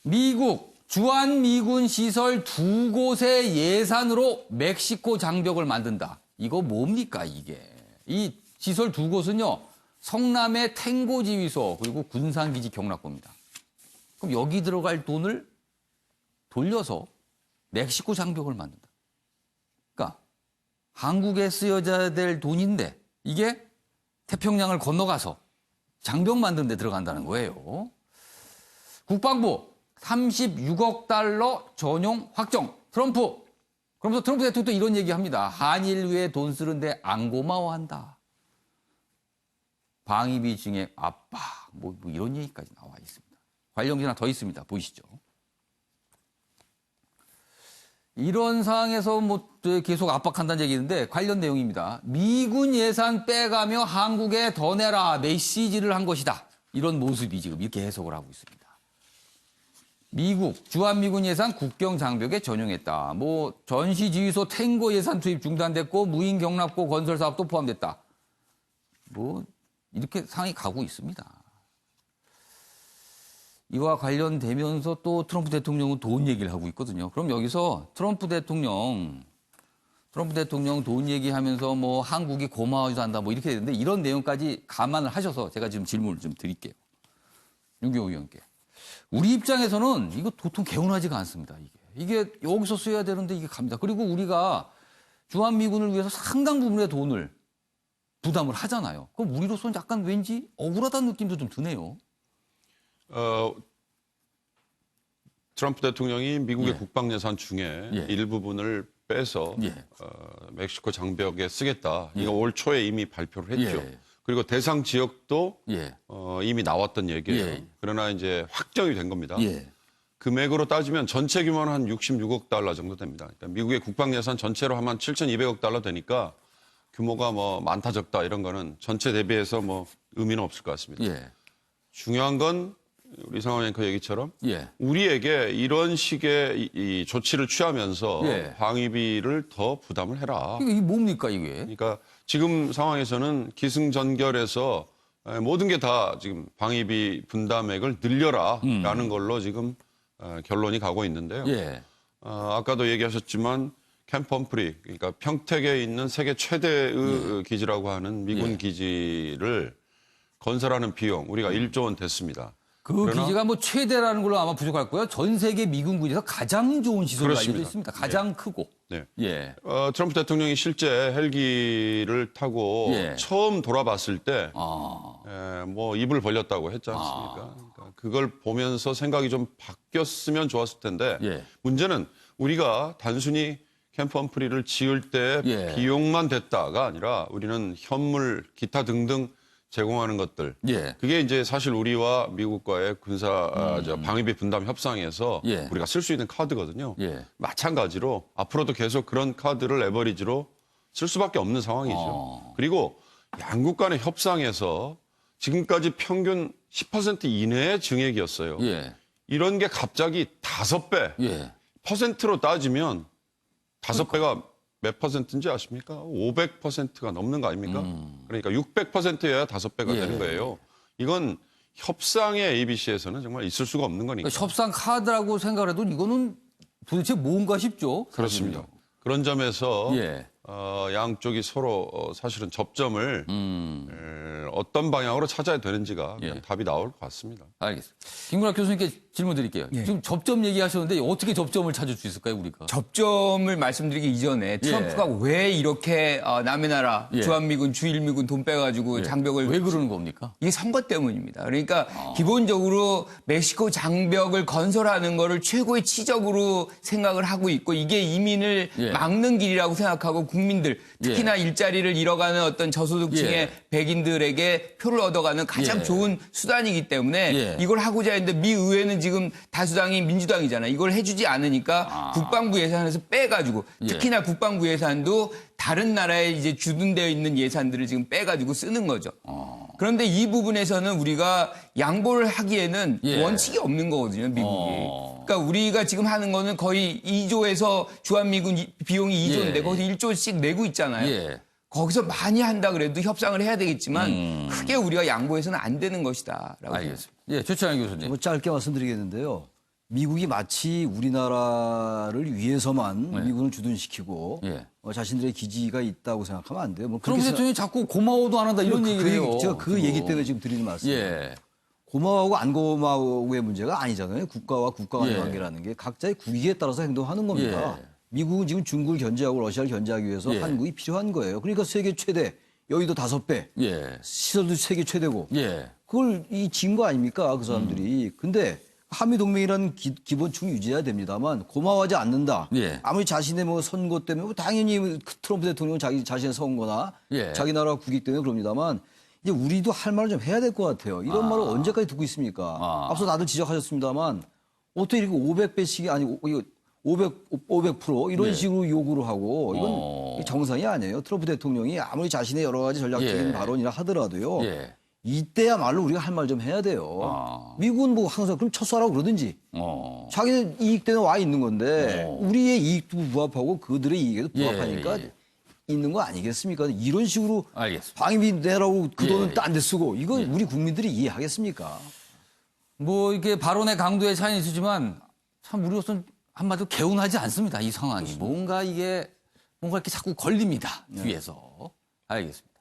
미국 주한미군 시설 2곳의 예산으로 멕시코 장벽을 만든다. 이거 뭡니까 이게? 이 시설 2곳은요. 성남의 탱고 지휘소 그리고 군산기지 경락고입니다. 그럼 여기 들어갈 돈을 돌려서 멕시코 장벽을 만든다. 그러니까 한국에 쓰여져야 될 돈인데 이게 태평양을 건너가서 장벽 만드는 데 들어간다는 거예요. 국방부 36억 달러 전용 확정. 트럼프. 그러면서 트럼프 대통령도 이런 얘기합니다. 한일 위에 돈 쓰는데 안 고마워한다. 방위비 증액 압박. 뭐 이런 얘기까지 나와 있습니다. 관련 기사 하나 더 있습니다. 보이시죠? 이런 상황에서 뭐 계속 압박한다는 얘기인데 관련 내용입니다. 미군 예산 빼가며 한국에 더 내라 메시지를 한 것이다. 이런 모습이 지금 이렇게 해석을 하고 있습니다. 미국 주한미군 예산 국경 장벽에 전용했다. 뭐 전시지휘소 탱고 예산 투입 중단됐고 무인 경납고 건설 사업도 포함됐다. 뭐 이렇게 상황이 가고 있습니다. 이와 관련되면서 또 트럼프 대통령은 돈 얘기를 하고 있거든요. 그럼 여기서 트럼프 대통령 돈 얘기하면서 뭐 한국이 고마워도 한다 뭐 이렇게 되는데 이런 내용까지 감안을 하셔서 제가 지금 질문을 좀 드릴게요. 윤경호 의원께. 우리 입장에서는 이거 도통 개운하지가 않습니다. 이게 여기서 써야 되는데 이게 갑니다. 그리고 우리가 주한미군을 위해서 상당 부분의 돈을 부담을 하잖아요. 그럼 우리로서는 약간 왠지 억울하다는 느낌도 좀 드네요. 트럼프 대통령이 미국의 예. 국방 예산 중에 예. 일부분을 빼서 예. 멕시코 장벽에 쓰겠다. 예. 이거 올 초에 이미 발표를 했죠. 예. 그리고 대상 지역도 예. 이미 나왔던 얘기예요. 예. 그러나 이제 확정이 된 겁니다. 예. 금액으로 따지면 전체 규모는 한 66억 달러 정도 됩니다. 그러니까 미국의 국방 예산 전체로 하면 7,200억 달러 되니까 규모가 뭐 많다 적다 이런 거는 전체 대비해서 뭐 의미는 없을 것 같습니다. 예. 중요한 건 우리 상황 앵커 얘기처럼 예. 우리에게 이런 식의 이 조치를 취하면서 예. 방위비를 더 부담을 해라. 이게 뭡니까 이게? 그러니까 지금 상황에서는 기승전결해서 모든 게 다 지금 방위비 분담액을 늘려라라는 걸로 지금 결론이 가고 있는데요. 예. 아까도 얘기하셨지만 캠프 험프리, 그러니까 평택에 있는 세계 최대의 기지라고 하는 미군 예. 기지를 건설하는 비용 우리가 1조 원 됐습니다. 그 기지가 뭐 최대라는 걸로 아마 부족할 거예요. 전 세계 미군 군에서 가장 좋은 시설로 알려져 그렇습니다. 있습니다. 가장 크고. 네. 예. 트럼프 대통령이 실제 헬기를 타고 예. 처음 돌아봤을 때 아. 뭐 입을 벌렸다고 했지 않습니까? 그러니까 그걸 보면서 생각이 좀 바뀌었으면 좋았을 텐데 예. 문제는 우리가 단순히 캠프 험프리를 지을 때 예. 비용만 됐다가 아니라 우리는 현물, 기타 등등 제공하는 것들. 예. 그게 이제 사실 우리와 미국과의 군사 방위비 분담 협상에서 예. 우리가 쓸 수 있는 카드거든요. 예. 마찬가지로 앞으로도 계속 그런 카드를 레버리지로 쓸 수밖에 없는 상황이죠. 그리고 양국 간의 협상에서 지금까지 평균 10% 이내의 증액이었어요. 예. 이런 게 갑자기 5배, 예. 퍼센트로 따지면 5배가 몇 퍼센트인지 아십니까? 500%가 넘는 거 아닙니까? 그러니까 600%여야 5배가 예. 되는 거예요. 이건 협상의 ABC에서는 정말 있을 수가 없는 거니까. 그러니까 협상 카드라고 생각을 해도 이거는 도대체 뭔가 싶죠. 그렇습니다. 그런 점에서 예. 양쪽이 서로 사실은 접점을 어떤 방향으로 찾아야 되는지가 그냥 예. 답이 나올 것 같습니다. 알겠습니다. 김구락 교수님께 질문 드릴게요. 예. 지금 접점 얘기하셨는데 어떻게 접점을 찾을 수 있을까요, 우리가? 접점을 말씀드리기 이전에 트럼프가 왜 이렇게 남의 나라 예. 주한미군, 주일미군 돈 빼가지고 장벽을 왜 그러는 겁니까? 이게 선거 때문입니다. 그러니까 기본적으로 멕시코 장벽을 건설하는 거를 최고의 치적으로 생각을 하고 있고 이게 이민을 예. 막는 길이라고 생각하고 국민들 특히나 일자리를 잃어가는 어떤 저소득층의 예. 백인들에게 표를 얻어가는 가장 예. 좋은 수단이기 때문에 예. 이걸 하고자 했는데 미 의회는 지금 다수당이 민주당이잖아요. 이걸 해주지 않으니까 국방부 예산에서 빼가지고 특히나 국방부 예산도 다른 나라에 이제 주둔되어 있는 예산들을 지금 빼가지고 쓰는 거죠. 그런데 이 부분에서는 우리가 양보를 하기에는 예. 원칙이 없는 거거든요, 미국이. 그러니까 우리가 지금 하는 거는 거의 2조에서 주한미군 비용이 2조인데 예. 거기서 1조씩 내고 있잖아요. 예. 거기서 많이 한다 그래도 협상을 해야 되겠지만 크게 우리가 양보해서는 안 되는 것이다. 라고 알겠습니다. 예, 최창희 교수님. 뭐 짧게 말씀드리겠는데요. 미국이 마치 우리나라를 위해서만 네. 미군을 주둔시키고 예. 자신들의 기지가 있다고 생각하면 안 돼요. 뭐 트럼프 그렇게 대통령이 자꾸 고마워도 안 한다 이런 얘기를 해요. 제가 그 얘기 때문에 지금 드리는 말씀이에요. 예. 고마워하고 안 고마워의 문제가 아니잖아요. 국가와 국가 간의 예. 관계라는 게 각자의 국익에 따라서 행동하는 겁니다. 예. 미국은 지금 중국을 견제하고 러시아를 견제하기 위해서 예. 한국이 필요한 거예요. 그러니까 세계 최대, 여의도 5배, 예. 시설도 세계 최대고 예. 그걸 진 거 아닙니까? 그 사람들이. 근데 한미동맹이라는 기본충 유지해야 됩니다만 고마워하지 않는다. 예. 아무리 자신의 뭐 선거 때문에 당연히 트럼프 대통령은 자신의 선거나 예. 자기 나라 국익 때문에 그럽니다만 이제 우리도 할 말을 좀 해야 될 것 같아요. 이런 말을 언제까지 듣고 있습니까? 앞서 다들 지적하셨습니다만 어떻게 이렇게 500배씩이 아니고 500% 이런 예. 식으로 요구를 하고 이건 정상이 아니에요. 트럼프 대통령이 아무리 자신의 여러 가지 전략적인 예. 발언이라 하더라도요. 예. 이때야말로 우리가 할 말 좀 해야 돼요. 미국은 뭐 항상 그럼 첫수하라고 그러든지 자기는 이익 때문에 와 있는 건데 우리의 이익도 부합하고 그들의 이익에도 부합하니까 예. 있는 거 아니겠습니까? 이런 식으로 알겠습니다. 방위비 내라고 그 예. 돈은 딴 데 쓰고 이건 우리 국민들이 이해하겠습니까? 뭐 이게 발언의 강도의 차이는 있으지만 참 우리로서는 한마디로 개운하지 않습니다. 이 상황이 뭔가 이게 뭔가 이렇게 자꾸 걸립니다. 뒤에서. 알겠습니다.